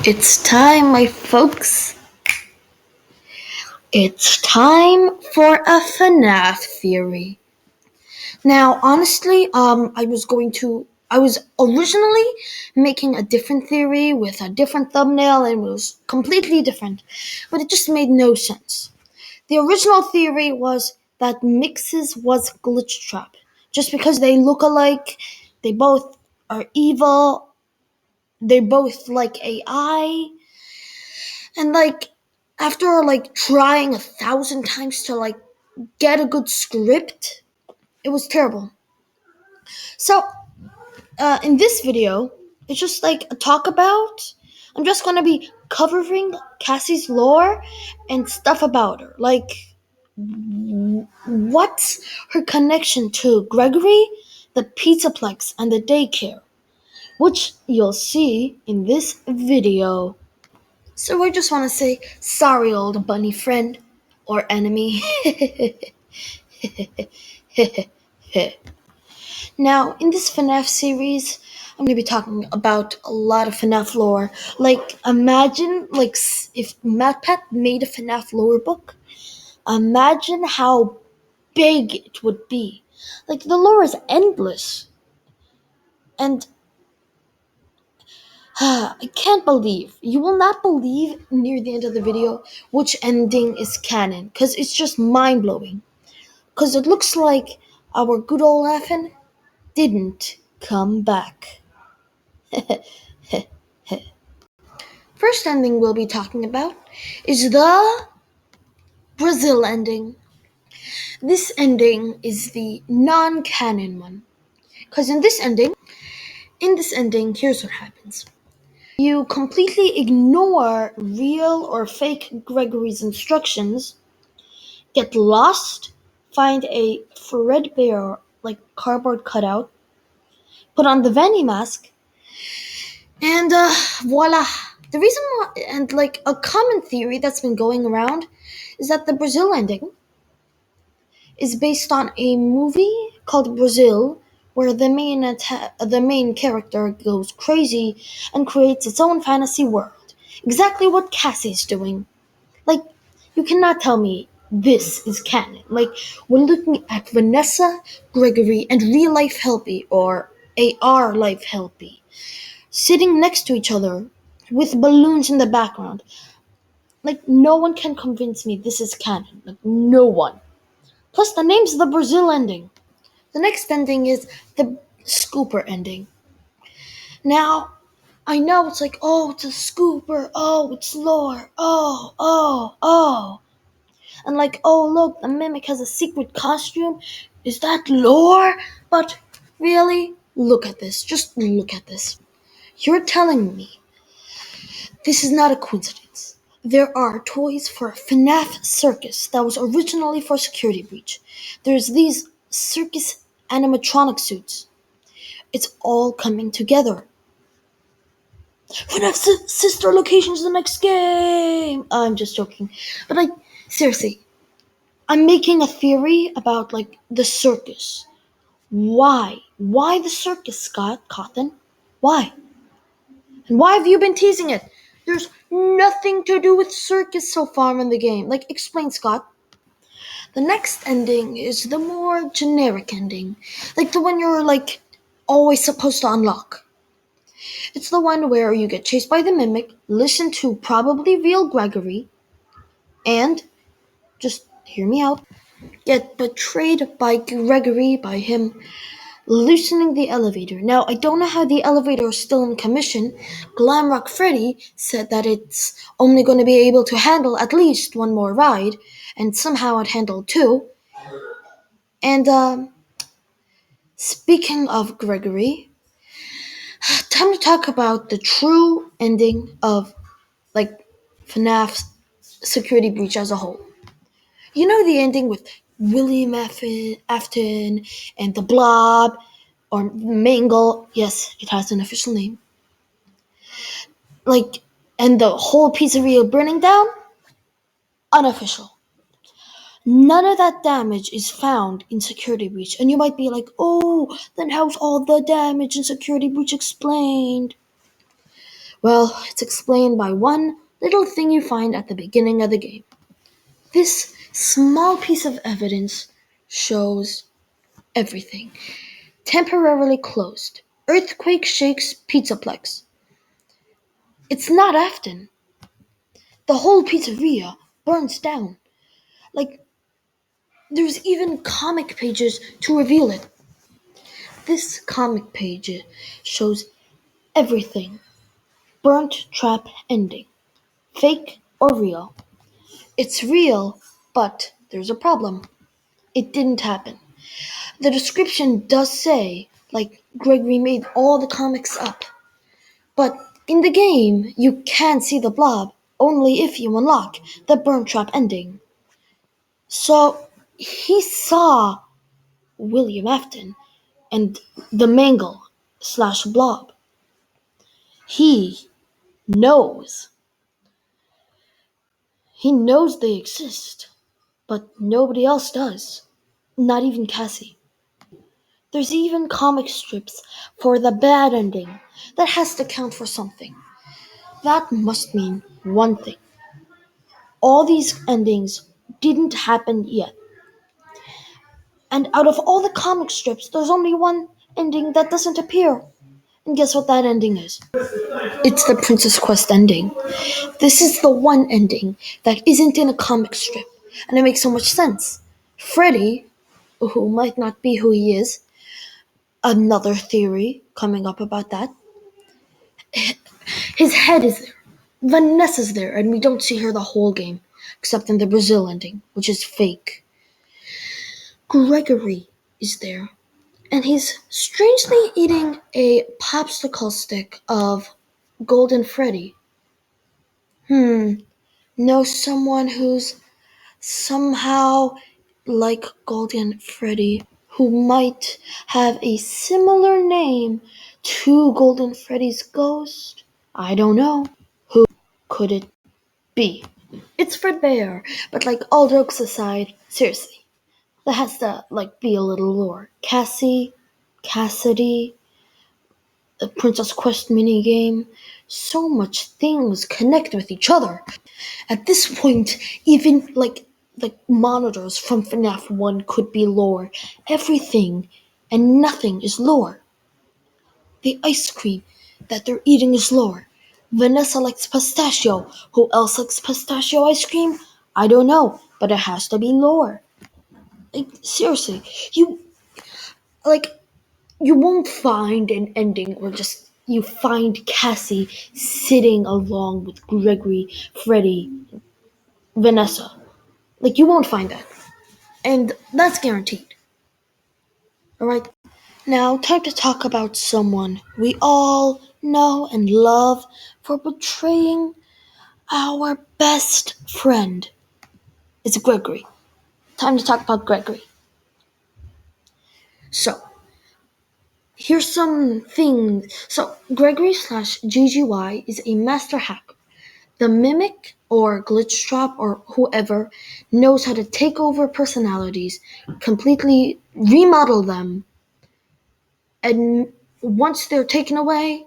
It's time, my folks. It's time for a fnaf theory. Now, honestly, I was originally making a different theory with a different thumbnail and it was completely different, but it just made no sense. The original theory was that Mixes was glitch trap, just because they look alike, they both are evil, they're both like AI. And after trying 1,000 times to get a good script, it was terrible. So in this video, it's just a talk about. I'm just gonna be covering Cassie's lore and stuff about her, what's her connection to Gregory, the Pizzaplex, and the daycare, which you'll see in this video. So I just want to say sorry, old bunny friend or enemy. Now, in this FNAF series, I'm going to be talking about a lot of FNAF lore. Imagine, if MatPat made a FNAF lore book, imagine how big it would be. The lore is endless. And I can't believe, you will not believe near the end of the video which ending is canon, because it's just mind blowing. Because it looks like our good old Effin didn't come back. First ending we'll be talking about is the Brazil ending. This ending is the non canon one. Because in this ending, here's what happens. You completely ignore real or fake Gregory's instructions, get lost, find a threadbare cardboard cutout, put on the Vanny mask, and voila. The reason why, and a common theory that's been going around, is that the Brazil ending is based on a movie called Brazil, where the main character goes crazy and creates its own fantasy world. Exactly what Cassie's doing. You cannot tell me this is canon. We're looking at Vanessa, Gregory, and real life Helpy, or AR life Helpy, sitting next to each other with balloons in the background. No one can convince me this is canon. No one. Plus, the name's the Brazil ending. The next ending is the Scooper ending. Now, I know it's oh, it's a Scooper. Oh, it's lore. Oh. And oh, look, the mimic has a secret costume. Is that lore? But really, look at this. Just look at this. You're telling me this is not a coincidence. There are toys for FNAF Circus that was originally for Security Breach. There's these circus animatronic suits. It's all coming together. FNAF sister locations the next game. I'm just joking. But seriously, I'm making a theory about the circus. Why? Why the circus, Scott Cawthon? Why? And why have you been teasing it? There's nothing to do with circus so far in the game. Explain, Scott. The next ending is the more generic ending. The one you're always supposed to unlock. It's the one where you get chased by the mimic, listen to probably real Gregory, and just hear me out. Get betrayed by Gregory by him loosening the elevator. Now, I don't know how the elevator is still in commission. Glamrock Freddy said that it's only going to be able to handle at least one more ride, and somehow it handled two. And speaking of Gregory, time to talk about the true ending of FNAF's Security Breach as a whole. You know the ending with William Afton and the Blob, or Mangle. Yes, it has an official name. And the whole pizzeria burning down? Unofficial. None of that damage is found in Security Breach. And you might be like, oh, then how's all the damage in Security Breach explained? Well, it's explained by one little thing you find at the beginning of the game. This small piece of evidence shows everything. Temporarily closed. Earthquake shakes Pizzaplex. It's not often. The whole pizzeria burns down. Like, there's even comic pages to reveal it. This comic page shows everything. Burnt trap ending. Fake or real? It's real, but there's a problem. It didn't happen. The description does say, like, Gregory made all the comics up. But in the game, you can see the blob only if you unlock the burn trap ending. So he saw William Afton and the mangle/blob. He knows. He knows they exist, but nobody else does. Not even Cassie. There's even comic strips for the bad ending. That has to count for something. That must mean one thing. All these endings didn't happen yet. And out of all the comic strips, there's only one ending that doesn't appear. And guess what that ending is? It's the Princess Quest ending. This is the one ending that isn't in a comic strip. And it makes so much sense. Freddy, who might not be who he is, another theory coming up about that, his head is there. Vanessa's there, and we don't see her the whole game, except in the Brazil ending, which is fake. Gregory is there, and he's strangely eating a popsicle stick of Golden Freddy. Know someone who's somehow like Golden Freddy, who might have a similar name to Golden Freddy's ghost? I don't know. Who could it be? It's Fredbear, but like all jokes aside, seriously, that has to be a little lore. Cassidy, the Princess Quest minigame, so much things connect with each other. At this point, even the monitors from FNAF 1 could be lore. Everything and nothing is lore. The ice cream that they're eating is lore. Vanessa likes pistachio. Who else likes pistachio ice cream? I don't know, but it has to be lore. Seriously, like you won't find an ending where just you find Cassie sitting along with Gregory, Freddy, Vanessa. You won't find that. And that's guaranteed. Alright? Now, time to talk about someone we all know and love for betraying our best friend. It's Gregory. Time to talk about Gregory. So, here's some things. So, Gregory/GGY is a master hacker. The mimic or glitch trap or whoever knows how to take over personalities, completely remodel them, and once they're taken away,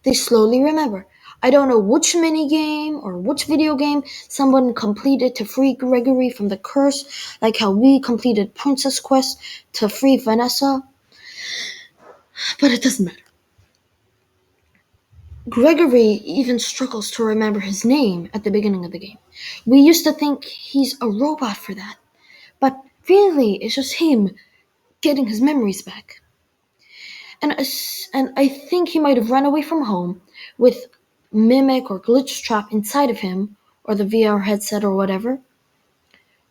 they slowly remember. I don't know which minigame or which video game someone completed to free Gregory from the curse, like how we completed Princess Quest to free Vanessa, but it doesn't matter. Gregory even struggles to remember his name at the beginning of the game. We used to think he's a robot for that, but really it's just him getting his memories back. And I think he might have run away from home with Mimic or Glitch Trap inside of him, or the VR headset or whatever,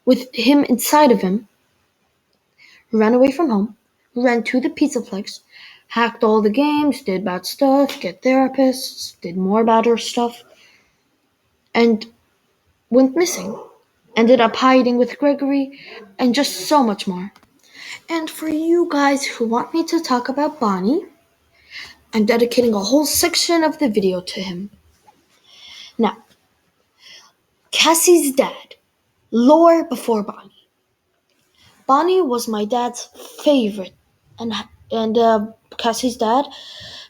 with him inside of him, ran away from home, ran to the Pizzaplex, hacked all the games, did bad stuff, get therapists, did more badder stuff, and went missing. Ended up hiding with Gregory, and just so much more. And for you guys who want me to talk about Bonnie, I'm dedicating a whole section of the video to him. Now, Cassie's dad. Lore before Bonnie. Bonnie was my dad's favorite, and Cassie's dad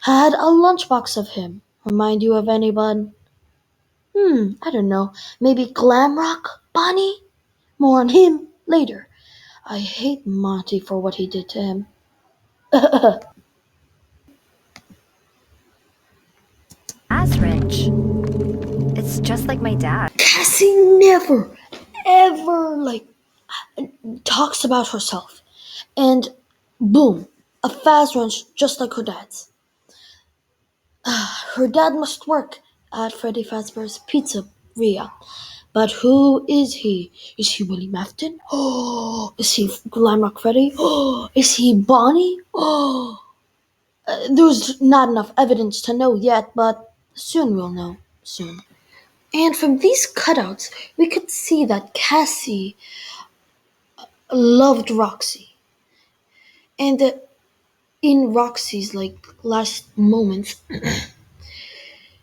had a lunchbox of him, remind you of anyone? I don't know. Maybe Glamrock Bonnie? More on him later. I hate Monty for what he did to him. As rich. It's just like my dad. Cassie never, ever, talks about herself. And boom, a fast runs just like her dad's. Her dad must work at Freddy Fazbear's Pizzeria. But who is he? Is he Willie Mafton? Oh, is he Glamrock Freddy? Oh, is he Bonnie? Oh, there's not enough evidence to know yet, but soon we'll know. Soon. And from these cutouts, we could see that Cassie loved Roxy. And in Roxy's last moments,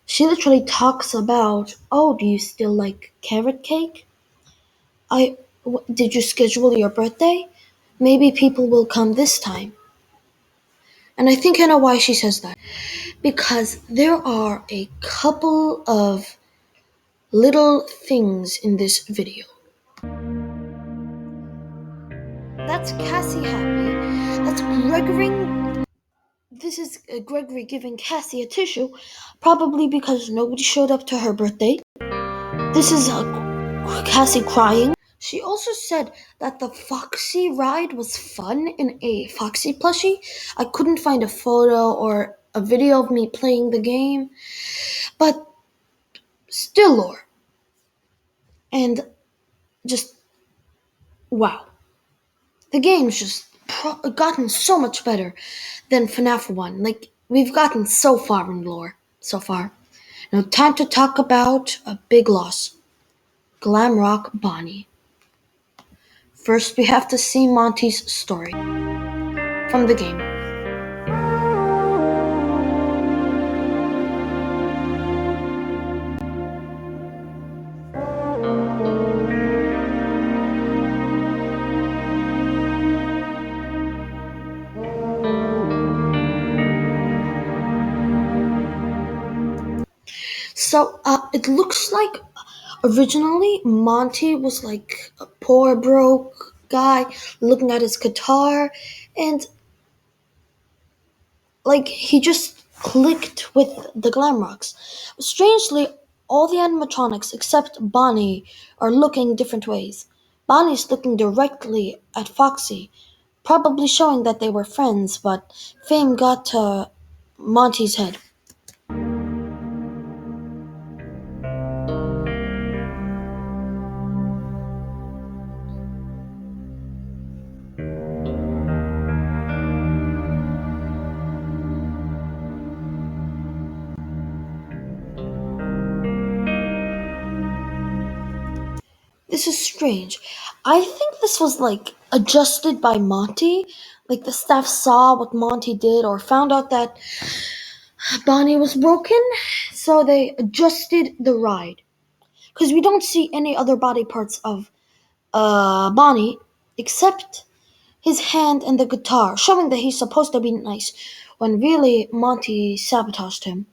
she literally talks about, "Oh, do you still like carrot cake? Did you schedule your birthday? Maybe people will come this time." And I think I know why she says that. Because there are a couple of little things in this video. That's Cassie happy. That's Gregory. This is Gregory giving Cassie a tissue, probably because nobody showed up to her birthday. This is Cassie crying. She also said that the Foxy ride was fun in a Foxy plushie. I couldn't find a photo or a video of me playing the game, but still lore. And just wow. The game's just gotten so much better than FNAF 1. We've gotten so far in lore so far. Now, time to talk about a big loss, Glamrock Bonnie. First, we have to see Monty's story from the game. So, it looks like originally Monty was like a poor, broke guy looking at his guitar, and he just clicked with the Glamrocks. Strangely, all the animatronics except Bonnie are looking different ways. Bonnie's looking directly at Foxy, probably showing that they were friends, but fame got to Monty's head. This is strange. I think this was adjusted by Monty. Like the staff saw what Monty did or found out that Bonnie was broken, so they adjusted the ride. Because we don't see any other body parts of Bonnie except his hand and the guitar, showing that he's supposed to be nice, when really Monty sabotaged him.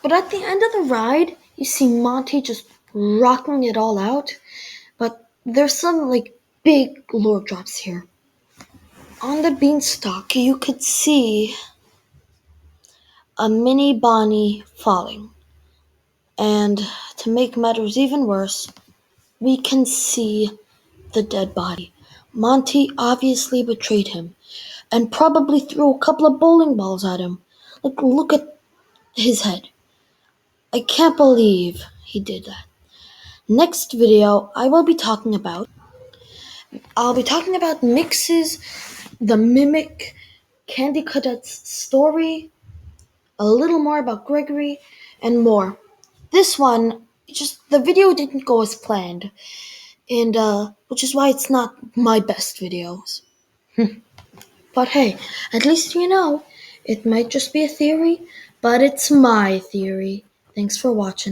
But at the end of the ride, you see Monty just rocking it all out. But there's some big lore drops here. On the beanstalk, you could see a mini Bonnie falling. And to make matters even worse, we can see the dead body. Monty obviously betrayed him and probably threw a couple of bowling balls at him. Look at his head. I can't believe he did that. Next video, I'll be talking about Mix's The Mimic, Candy Cadet's story, a little more about Gregory, and more. This one, the video didn't go as planned, and which is why it's not my best videos. But hey, at least you know, it might just be a theory, but it's my theory. Thanks for watching.